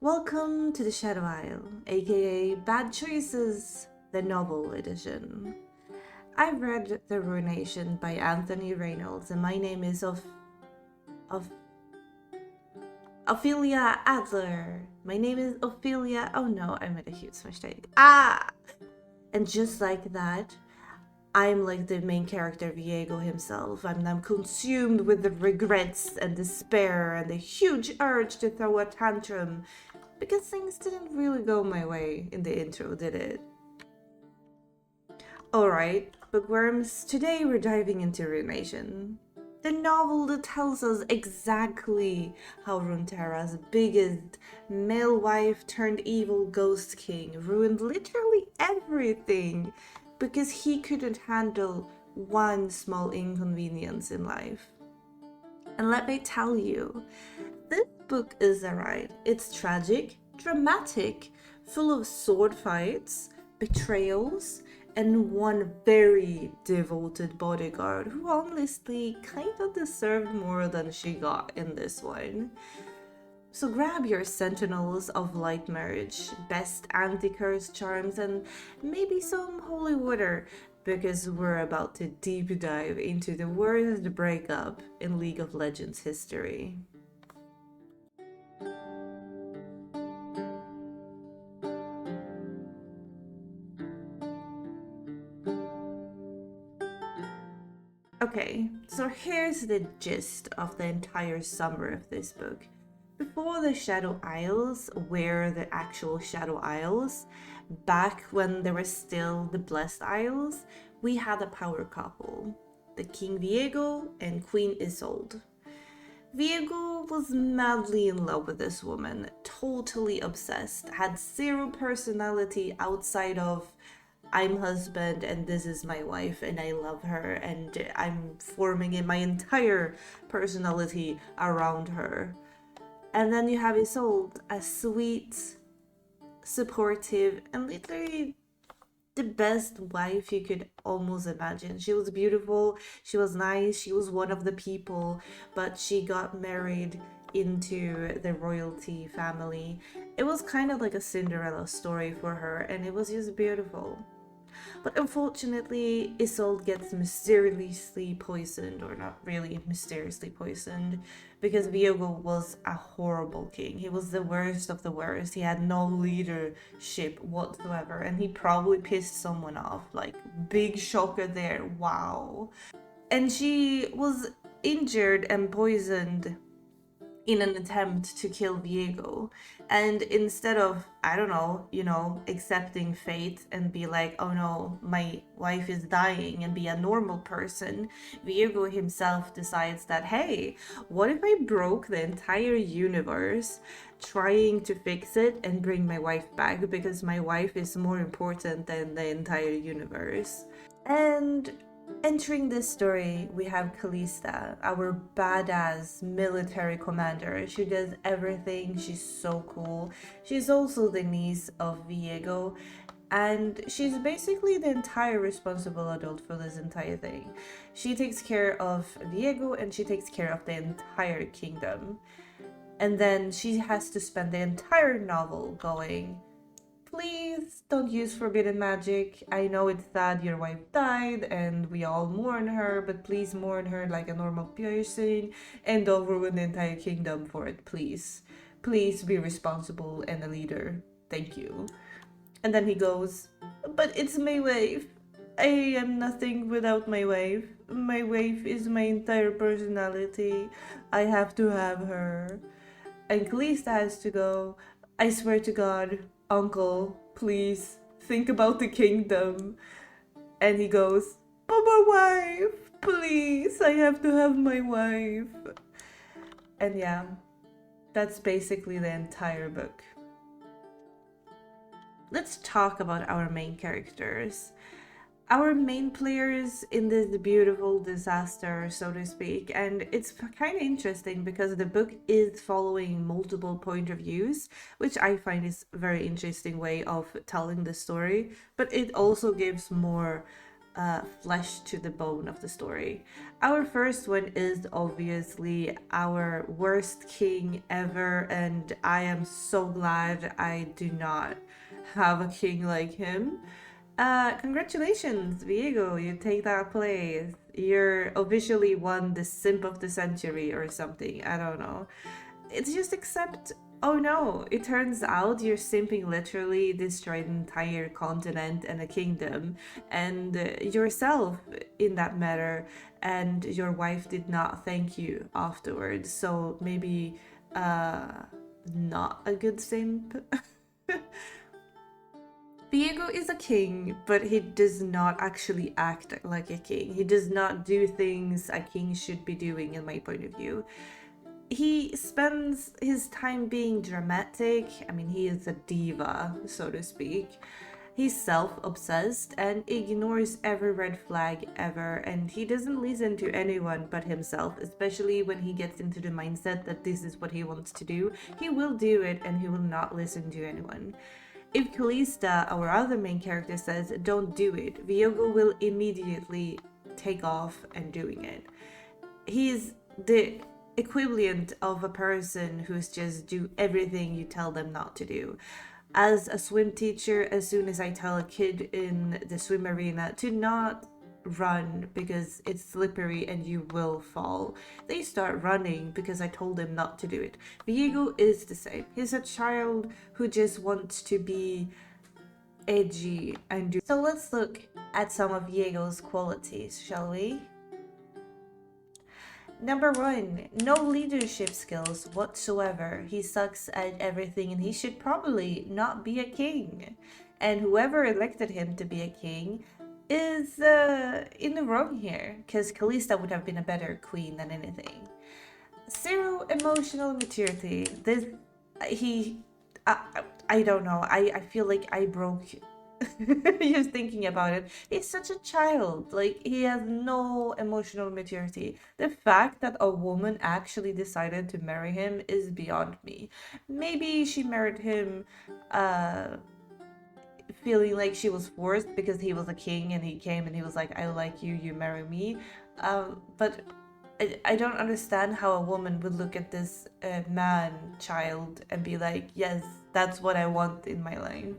Welcome to the Shadow Isle, aka Bad Choices, the novel edition. I've read The Ruination by Anthony Reynolds, and my name is of Ophelia Adler. My name is Ophelia. Oh no, I made a huge mistake. And just like that, I'm like the main character, Viego himself. I'm consumed with the regrets and despair and the huge urge to throw a tantrum because things didn't really go my way in the intro, did it? Alright, bookworms, today we're diving into Ruination. The novel that tells us exactly how Runeterra's biggest male wife turned evil ghost king ruined literally everything because he couldn't handle one small inconvenience in life. And let me tell you, this book is alright. It's tragic, dramatic, full of sword fights, betrayals, and one very devoted bodyguard who honestly kind of deserved more than she got in this one. So grab your sentinels of light marriage, best anti-curse charms, and maybe some holy water, because we're about to deep dive into the worst breakup in League of Legends history. Okay, so here's the gist of the entire summary of this book. Before the Shadow Isles were the actual Shadow Isles, back when there were still the Blessed Isles, we had a power couple, the King Viego and Queen Isolde. Viego was madly in love with this woman, totally obsessed, had zero personality outside of I'm husband and this is my wife and I love her and I'm forming my entire personality around her. And then you have Isolde, a sweet, supportive, and literally the best wife you could almost imagine. She was beautiful, she was nice, she was one of the people, but she got married into the royalty family. It was kind of like a Cinderella story for her, and it was just beautiful. But unfortunately, Isolde gets mysteriously poisoned, or not really mysteriously poisoned, because Viego was a horrible king. He was the worst of the worst. He had no leadership whatsoever, and he probably pissed someone off. Like, big shocker there, wow. And she was injured and poisoned in an attempt to kill Viego. And instead of, I don't know, accepting fate and be like, oh no, my wife is dying and be a normal person, Viego himself decides that, hey, what if I broke the entire universe trying to fix it and bring my wife back because my wife is more important than the entire universe? And entering this story, we have Kalista, our badass military commander. She does everything, she's so cool. She's also the niece of Viego, and she's basically the entire responsible adult for this entire thing. She takes care of Viego and she takes care of the entire kingdom. And then she has to spend the entire novel going, please don't use forbidden magic. I know it's sad your wife died and we all mourn her, but please mourn her like a normal person and don't ruin the entire kingdom for it, please. Please be responsible and a leader. Thank you. And then he goes, but it's my wife. I am nothing without my wife. My wife is my entire personality. I have to have her. And Kalista has to go, I swear to God, uncle, please, think about the kingdom. And he goes, but my wife, please, I have to have my wife. And yeah, that's basically the entire book. Let's talk about our main characters. Our main players in this beautiful disaster, so to speak, and it's kind of interesting because the book is following multiple point of views, which I find is a very interesting way of telling the story, but it also gives more flesh to the bone of the story. Our first one is obviously our worst king ever, and I am so glad I do not have a king like him. Congratulations, Viego, you take that place. You're officially won the simp of the century or something. I don't know. It's just accept. Oh no, it turns out you're simping literally destroyed an entire continent and a kingdom, and yourself in that matter, and your wife did not thank you afterwards. So maybe, not a good simp. Viego is a king, but he does not actually act like a king. He does not do things a king should be doing, in my point of view. He spends his time being dramatic. I mean, he is a diva, so to speak. He's self-obsessed and ignores every red flag ever, and he doesn't listen to anyone but himself, especially when he gets into the mindset that this is what he wants to do. He will do it and he will not listen to anyone. If Kalista, our other main character, says don't do it, Viego will immediately take off and doing it. He's the equivalent of a person who's just do everything you tell them not to do. As a swim teacher, as soon as I tell a kid in the swim arena to not run because it's slippery and you will fall, they start running because I told them not to do it. Viego is the same. He's a child who just wants to be edgy and do. So let's look at some of Viego's qualities, shall we? Number 1, no leadership skills whatsoever. He sucks at everything and he should probably not be a king. And whoever elected him to be a king is in the wrong here, because Kalista would have been a better queen than anything. 0 emotional maturity. I don't know. I feel like I broke just thinking about it. He's such a child. Like, he has no emotional maturity. The fact that a woman actually decided to marry him is beyond me. Maybe she married him feeling like she was forced because he was a king and he came and he was like, I like you, you marry me. But I don't understand how a woman would look at this man child and be like, yes, that's what I want in my life.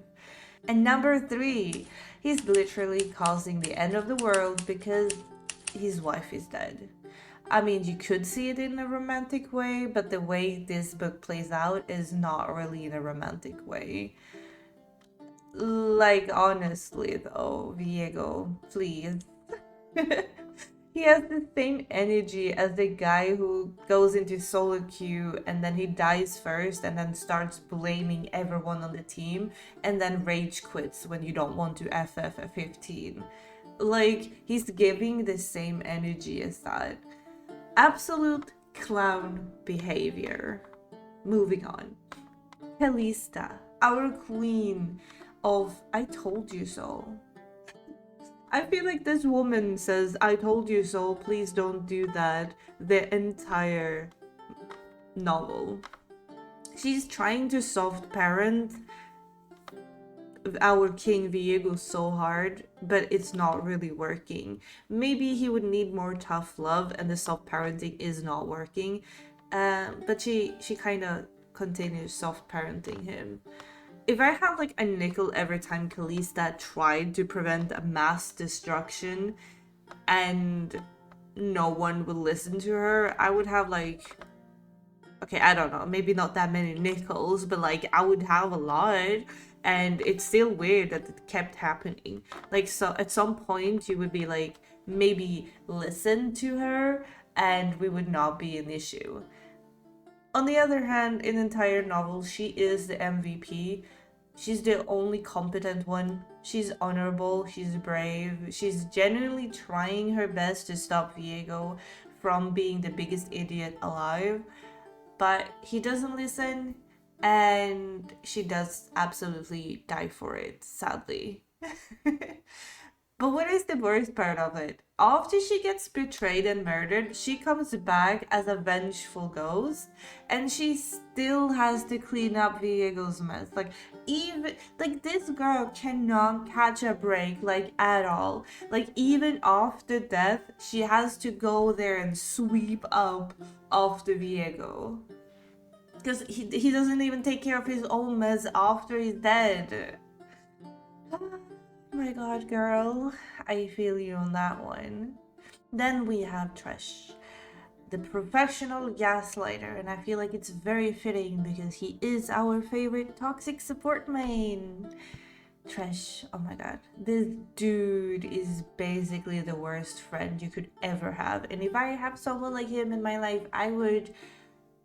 And number 3, he's literally causing the end of the world because his wife is dead. I mean, you could see it in a romantic way, but the way this book plays out is not really in a romantic way. Like, honestly though, Viego, please. He has the same energy as the guy who goes into solo queue and then he dies first and then starts blaming everyone on the team and then rage quits when you don't want to FF a 15. Like, he's giving the same energy as that. Absolute clown behavior. Moving on. Kalista, our queen of I told you so. I feel like this woman says, I told you so, please don't do that, the entire novel. She's trying to soft parent our King Viego so hard, but it's not really working. Maybe he would need more tough love and the soft parenting is not working, but she kind of continues soft parenting him. If I had like a nickel every time Kalista tried to prevent a mass destruction and no one would listen to her, I would have like, okay, I don't know, maybe not that many nickels, but like I would have a lot. And it's still weird that it kept happening. Like, so at some point you would be like, maybe listen to her and we would not be an issue. On the other hand, in the entire novel, she is the MVP. She's the only competent one. She's honorable, she's brave, she's genuinely trying her best to stop Viego from being the biggest idiot alive. But he doesn't listen, and she does absolutely die for it, sadly. But what is the worst part of it? After she gets betrayed and murdered, she comes back as a vengeful ghost, and she still has to clean up Viego's mess. Like, even like this girl cannot catch a break, like at all. Like, even after death, she has to go there and sweep up after Viego. Because he doesn't even take care of his own mess after he's dead. Oh my god, girl. I feel you on that one. Then we have Thresh, the professional gaslighter, and I feel like it's very fitting because he is our favorite toxic support main. Thresh, oh my god. This dude is basically the worst friend you could ever have. And if I have someone like him in my life, I would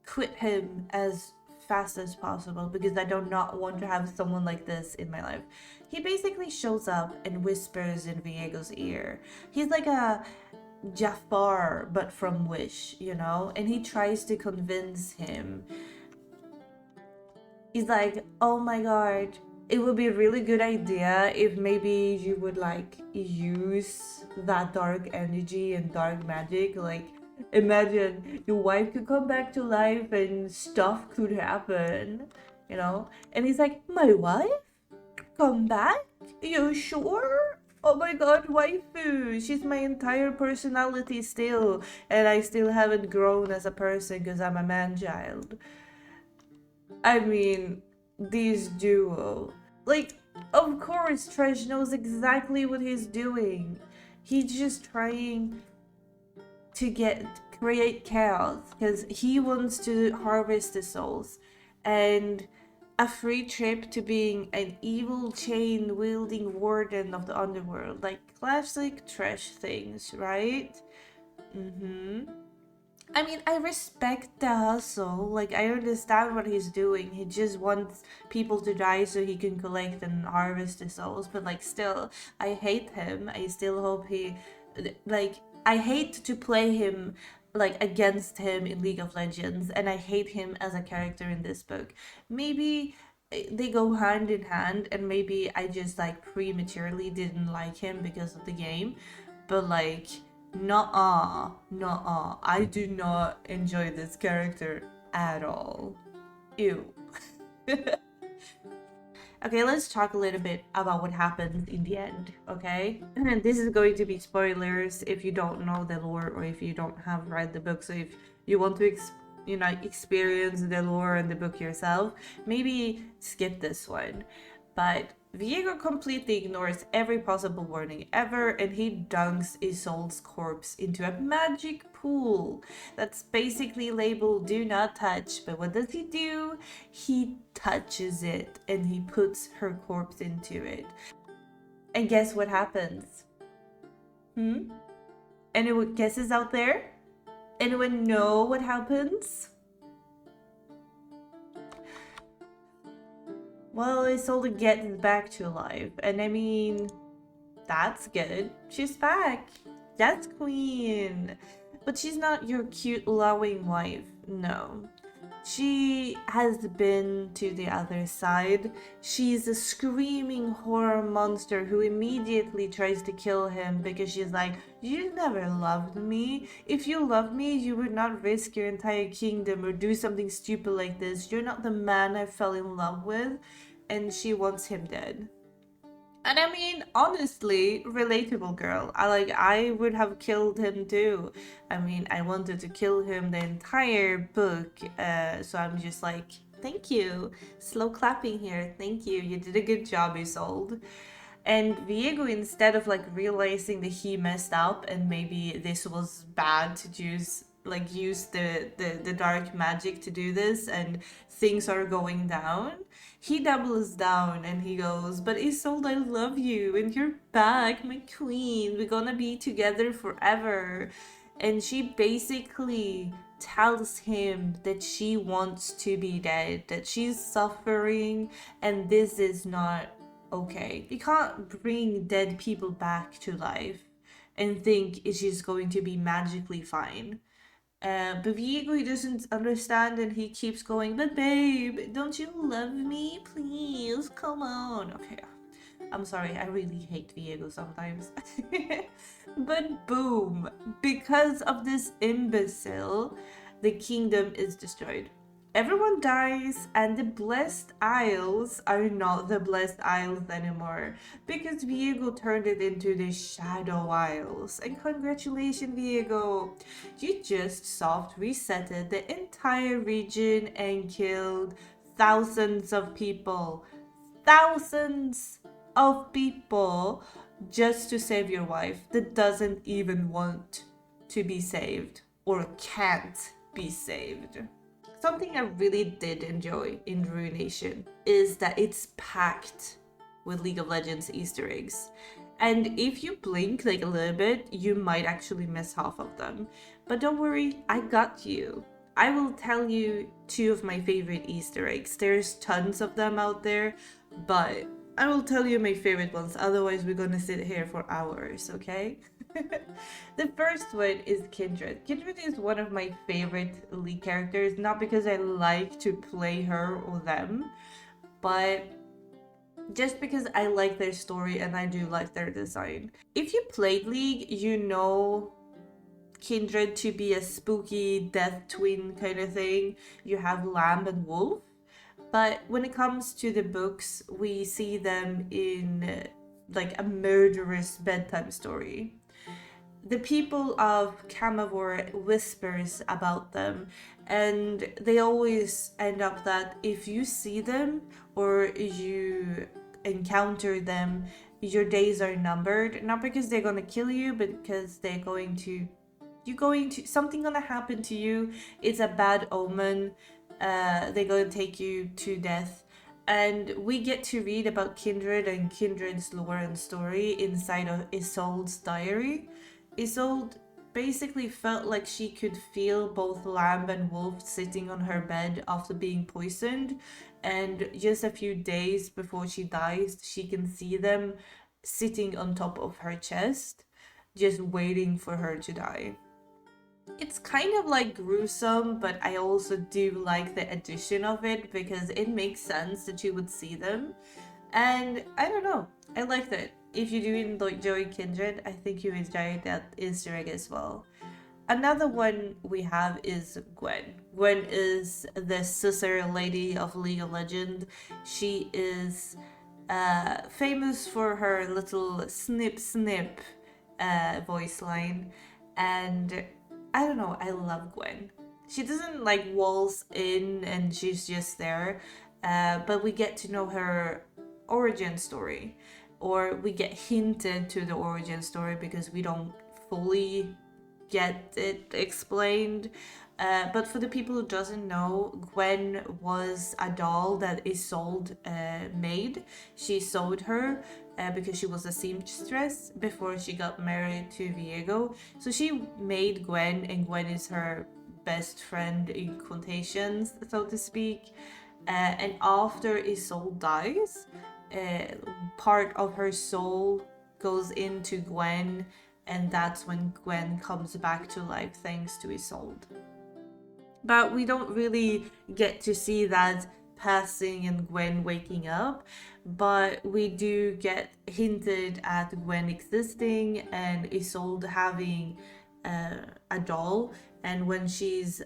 quit him as fast as possible because I do not want to have someone like this in my life. He basically shows up and whispers in Viego's ear. He's like a Jafar but from Wish, you know? And he tries to convince him. He's like, oh my god, it would be a really good idea if maybe you would like use that dark energy and dark magic. Like, imagine your wife could come back to life and stuff could happen, you know? And he's like, my wife? Come back? You sure? Oh my god, waifu! She's my entire personality still, and I still haven't grown as a person because I'm a man-child. I mean, this duo. Like, of course, Thresh knows exactly what he's doing. He's just trying to create chaos because he wants to harvest the souls, and a free trip to being an evil chain wielding warden of the underworld, like classic Thresh things, right? I mean, I respect the hustle. Like, I understand what he's doing. He just wants people to die so he can collect and harvest the souls. But, like, still, I hate him. I still hope he... Like, I hate to play him, like, against him in League of Legends. And I hate him as a character in this book. Maybe they go hand in hand. And maybe I just, like, prematurely didn't like him because of the game. But, like... Nuh-uh. I do not enjoy this character at all. Ew. Okay, let's talk a little bit about what happens in the end, okay? And this is going to be spoilers if you don't know the lore or if you don't have read the book. So if you want to experience the lore and the book yourself, maybe skip this one. But Viego completely ignores every possible warning ever, and he dunks Isolde's corpse into a magic pool that's basically labeled do not touch. But what does he do? He touches it and he puts her corpse into it. And guess what happens? Anyone guesses out there? Anyone know what happens? Well, Isolde gets back to life, and I mean, that's good. She's back. Yes, queen. But she's not your cute, loving wife. No. She has been to the other side. She's a screaming horror monster who immediately tries to kill him because she's like, you never loved me. If you loved me, you would not risk your entire kingdom or do something stupid like this. You're not the man I fell in love with. And she wants him dead. And I mean, honestly, relatable girl. I would have killed him too. I mean, I wanted to kill him the entire book. So I'm just like, thank you. Slow clapping here. Thank you. You did a good job, Isolde. And Viego, instead of like realizing that he messed up and maybe this was bad to use the dark magic to do this and things are going down, he doubles down and he goes, but Isolde, I love you and you're back, my queen. We're gonna be together forever. And she basically tells him that she wants to be dead, that she's suffering, and this is not okay. You can't bring dead people back to life and think it's just going to be magically fine. But Viego, he doesn't understand and he keeps going, but babe, don't you love me? Please, come on. Okay. I'm sorry, I really hate Viego sometimes. But boom, because of this imbecile, the kingdom is destroyed. Everyone dies, and the Blessed Isles are not the Blessed Isles anymore because Viego turned it into the Shadow Isles. And congratulations, Viego! You just soft resetted the entire region and killed thousands of people. Thousands of people just to save your wife that doesn't even want to be saved or can't be saved. Something I really did enjoy in Ruination is that it's packed with League of Legends Easter eggs. And if you blink like a little bit, you might actually miss half of them. But don't worry, I got you. I will tell you 2 of my favorite Easter eggs. There's tons of them out there, but I will tell you my favorite ones, otherwise we're gonna sit here for hours, okay? The first one is Kindred. Kindred is one of my favorite League characters, not because I like to play her or them, but just because I like their story and I do like their design. If you played League, you know Kindred to be a spooky death twin kind of thing. You have Lamb and Wolf. But when it comes to the books, we see them in like a murderous bedtime story. The people of Camavor whispers about them, and they always end up that if you see them or you encounter them, your days are numbered. Not because they're gonna kill you, but because something gonna happen to you. It's a bad omen. They're gonna take you to death. And we get to read about Kindred and Kindred's lore and story inside of Isolde's diary. Isolde basically felt like she could feel both Lamb and Wolf sitting on her bed after being poisoned, and just a few days before she dies, she can see them sitting on top of her chest, just waiting for her to die. It's kind of like gruesome, but I also do like the addition of it because it makes sense that you would see them. And I don't know, I like that. If you do enjoy Kindred, I think you enjoy that Easter egg as well. Another one we have is Gwen. Gwen is the sister lady of League of Legends. She is famous for her little snip snip voice line, and I don't know, I love Gwen. She doesn't like waltz in and she's just there, but we get to know her origin story, or we get hinted to the origin story because we don't fully get it explained. But for the people who doesn't know, Gwen was a doll that Isolde made. She sewed her because she was a seamstress before she got married to Viego. So she made Gwen, and Gwen is her best friend in quotations, so to speak. And after Isolde dies, part of her soul goes into Gwen, and that's when Gwen comes back to life thanks to Isolde. But we don't really get to see that passing and Gwen waking up, but we do get hinted at Gwen existing and Isolde having a doll, and when she's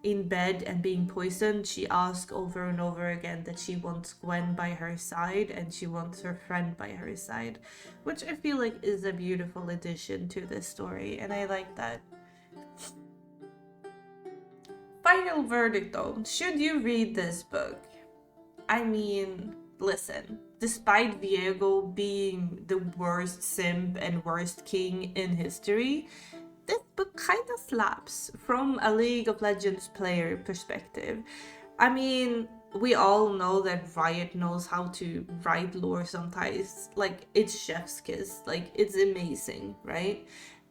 in bed and being poisoned, she asks over and over again that she wants Gwen by her side and she wants her friend by her side, which I feel like is a beautiful addition to this story, and I like that. Final verdict though, should you read this book? I mean, listen, despite Viego being the worst simp and worst king in history, this book kind of slaps from a League of Legends player perspective. I mean, we all know that Riot knows how to write lore sometimes. Like, it's chef's kiss. Like, it's amazing, right?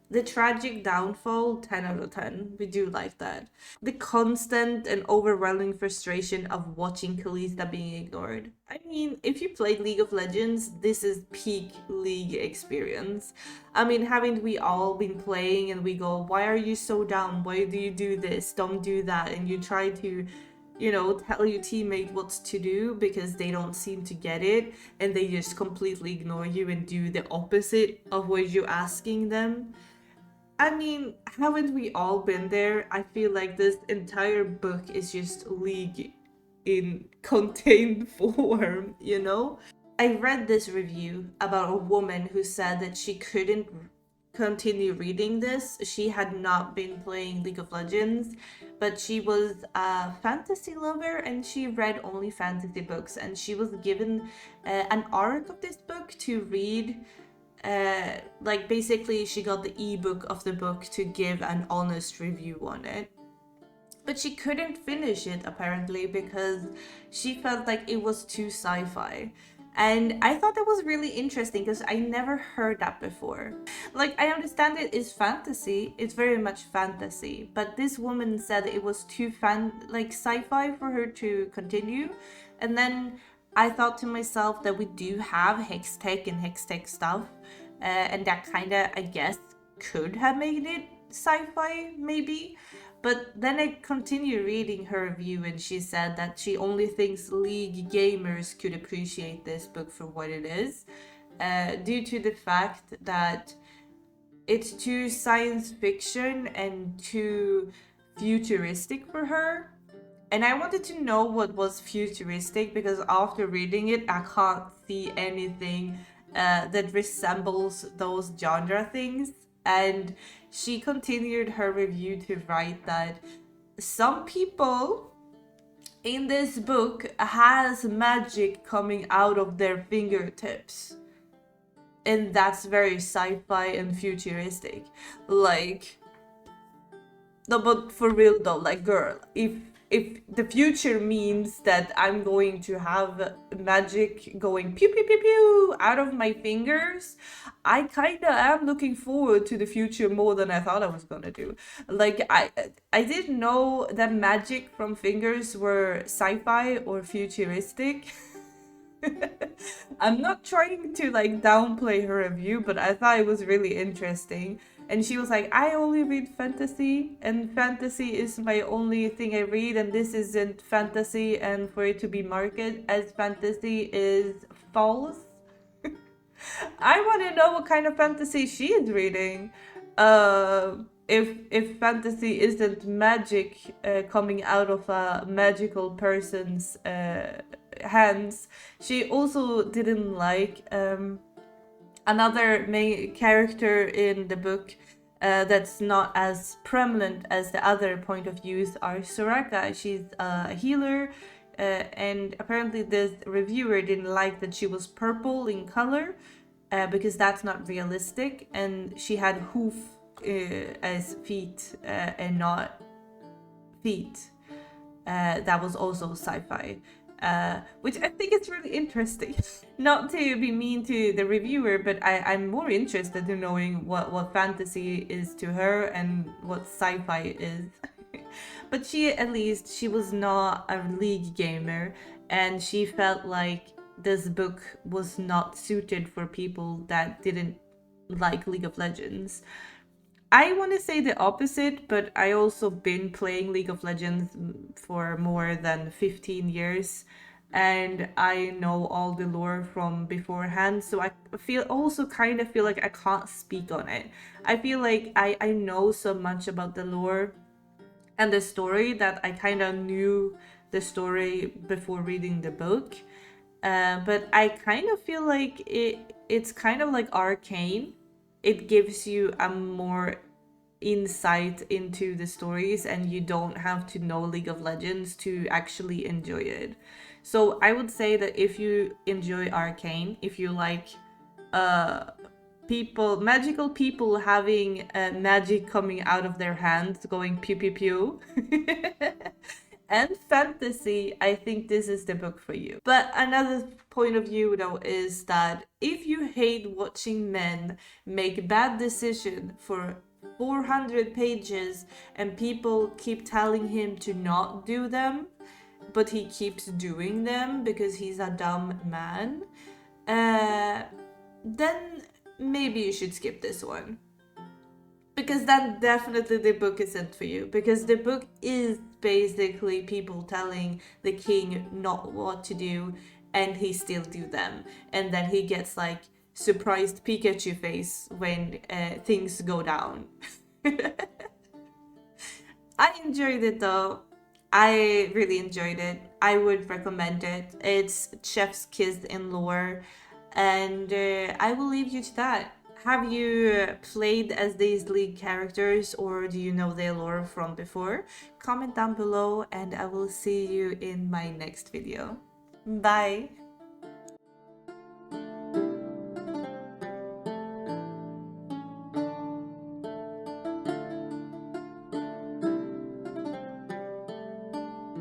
The tragic downfall, 10 out of 10. We do like that. The constant and overwhelming frustration of watching Kalista being ignored. I mean, if you played League of Legends, this is peak League experience. I mean, haven't we all been playing and we go, why are you so down? Why do you do this? Don't do that. And you try to tell your teammate what to do because they don't seem to get it, and they just completely ignore you and do the opposite of what you're asking them. I mean, haven't we all been there? I feel like this entire book is just League in contained form, I read this review about a woman who said that she couldn't continue reading this. She had not been playing League of Legends, but she was a fantasy lover and she read only fantasy books, and she was given an arc of this book to read. Like basically she got the ebook of the book to give an honest review on it, but she couldn't finish it apparently because she felt like it was too sci-fi. And I thought that was really interesting because I never heard that before. Like, I understand it is fantasy, it's very much fantasy, but this woman said it was too sci-fi for her to continue. And then I thought to myself that we do have Hextech and Hextech stuff, and that kind of, I guess, could have made it sci-fi, maybe. But then I continued reading her review, and she said that she only thinks League gamers could appreciate this book for what it is, due to the fact that it's too science fiction and too futuristic for her. And I wanted to know what was futuristic, because after reading it, I can't see anything that resembles those genre things. And she continued her review to write that some people in this book has magic coming out of their fingertips. And that's very sci-fi and futuristic. Like, no, but for real though, like, girl, if the future means that I'm going to have magic going pew pew pew pew out of my fingers, I kinda am looking forward to the future more than I thought I was gonna do. Like, I didn't know that magic from fingers were sci-fi or futuristic. I'm not trying to like downplay her review, but I thought it was really interesting. And she was like, I only read fantasy, and fantasy is my only thing I read, and this isn't fantasy, and for it to be marketed as fantasy is false. I want to know what kind of fantasy she is reading. If fantasy isn't magic coming out of a magical person's hands. She also didn't like another main character in the book that's not as prominent as the other point of views are Soraka. She's a healer, and apparently this reviewer didn't like that she was purple in color because that's not realistic, and she had hoof as feet and not feet. That was also sci-fi. Which I think is really interesting. Not to be mean to the reviewer, but I'm more interested in knowing what fantasy is to her and what sci-fi is. But at least she was not a League gamer, and she felt like this book was not suited for people that didn't like League of Legends. I want to say the opposite, but I also been playing League of Legends for more than 15 years, and I know all the lore from beforehand, so I kind of feel like I can't speak on it. I feel like I know so much about the lore and the story that I kind of knew the story before reading the book, but I kind of feel like it's kind of like Arcane. It gives you a more insight into the stories, and you don't have to know League of Legends to actually enjoy it. So I would say that if you enjoy Arcane, if you like magical people having magic coming out of their hands going pew pew pew and fantasy, I think this is the book for you. But another point of view though is that if you hate watching men make bad decisions for 400 pages and people keep telling him to not do them, but he keeps doing them because he's a dumb man, then maybe you should skip this one. Because then definitely the book isn't for you. Because the book is basically people telling the king not what to do, and he still do them, and then he gets like surprised Pikachu face when things go down. I enjoyed it though. I really enjoyed it. I would recommend it. It's chef's kiss in lore, and I will leave you to that. Have you played as these league characters, or do you know their lore from before? Comment down below, and I will see you in my next video. Bye!